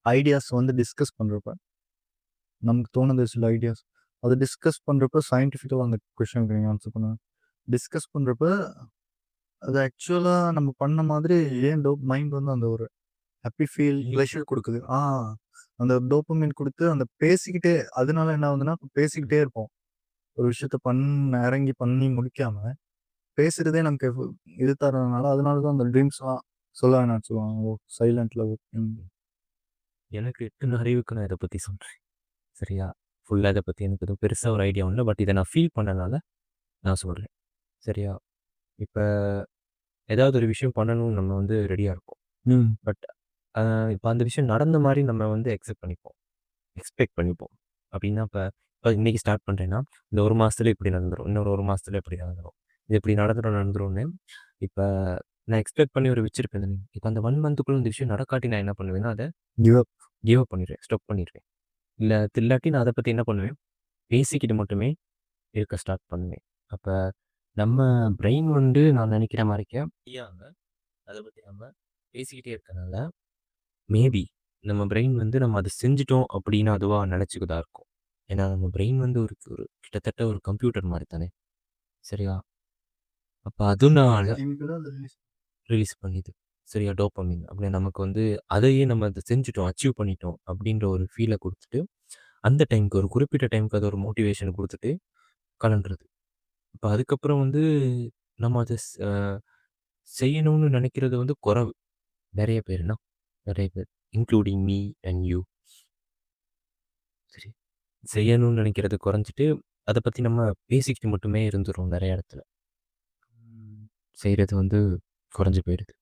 Ideas வந்து discuss பண்றப்ப, நமக்கு தோணுது சில ஐடியாஸ். அத டிஸ்கஸ் பண்றப்ப சயின்டிஃபிக்கலா அந்த கொஸ்டினுக்கு நீங்க ஆன்சர் பண்ணுங்க. டிஸ்கஸ் பண்றப்ப, அது ஆக்சுவலா நம்ம பண்ண மாதிரி ஏன் மைண்ட் வந்து அந்த ஒரு ஹாப்பி ஃபீல், ப்ளஷர் குடுக்குது. அந்த டோபமைன் குடுத்து அந்த பேசிக்கிட்டே அதனால என்ன ஆகுதுன்னா, பேசிக்கிட்டே இருப்போம். ஒரு விஷயத்த இறங்கி பண்ணி முடிக்காம, பேசுறதே நமக்கு இது தர்றதுனால, அதனால தான் அந்த ட்ரீம்ஸ்லாம் சொல்ல வேணாம்னு சொல்லுவாங்க. சைலன்ட்ல எனக்கு எட்டுன அறிவுக்கு நான் இத பத்தி சொல்றேன். சரியா? ஃபுல்லா இத பத்தி எனக்கு எதுவும் பெருசா ஒரு ஐடியா இல்ல. பட் இத நான் ஃபீல் பண்ணனால நான் சொல்றேன். சரியா? இப்ப ஏதாவது ஒரு விஷயம் பண்ணணும்னு நம்ம வந்து ரெடியா இருப்போம். பட் இப்ப அந்த விஷயம் நடந்த மாரி நம்ம வந்து எக்ஸ்பெக்ட் பண்ணிப்போம். அப்டின்னா இப்ப இன்னைக்கு ஸ்டார்ட் பண்றேன்னா, இந்த 1 மாசத்துல இப்படி நடந்துரும். இன்னொரு 1 மாசத்துல இப்படி நடந்துரும். இது இப்படி நடந்துரும்னு இப்ப நான் எக்ஸ்பெக்ட் பண்ணி ஒரு வச்சிருப்பேன். இப்ப அந்த 1 மந்த்துக்குள்ள இந்த விஷயம் நடக்காட்டி நான் என்ன பண்ணுவேன்னா, அத கிவ் அப். கிவ் அப் பண்ணிருவேன். ஸ்டாப் பண்ணிருவேன். இல்லாட்டி நான் அத பத்தி என்ன பண்ணுவேன், பேசிக்கிட்டு மட்டுமே இருக்க ஸ்டார்ட் பண்ணுவேன். அப்ப நம்ம பிரெயின் வந்து நான் நெனைக்கிற மாரிக்க ஃப்ரீயாங்க அத பத்தி நம்ம பேசிக்கிட்டே இருக்கனால, மேபி நம்ம பிரெயின் வந்து நம்ம அத செஞ்சுட்டோம் அப்படின்னு அதுவா நெனச்சுக்கிட்டா இருக்கும். ஏன்னா நம்ம பிரெயின் வந்து ஒரு ஒரு கிட்டத்தட்ட ஒரு கம்ப்யூட்டர் மாரி தானே! சரியா? அப்ப அதனால ரிலீஸ் பண்ணிது. சரியா? டோபமைன். அப்படி நமக்கு வந்து அதையே நம்ம அத செஞ்சுட்டோம், அச்சீவ் பண்ணிட்டோம் அப்படின்ற ஒரு ஃபீல குடுத்துட்டு, அந்த டைம்க்கு ஒரு குறிப்பிட்ட டைம்க்கு அது ஒரு மோட்டிவேஷன் குடுத்துட்டு கலண்டுருது. இப்ப அதுக்கப்புறம் வந்து நம்ம அத செய்யணும்னு நெனைக்கிறது வந்து குறைவு. நெறைய பேருனா, நெறைய பேர். Including me and you. சரி. செய்யணும்னு நெனைக்கிறது குறைஞ்சுட்டு, அத பத்தி நம்ம பேசிக்கிட்டு மட்டுமே இருந்துர்றோம் நெறைய இடத்துல. செய்றது வந்து குறைஞ்சு போயிருது.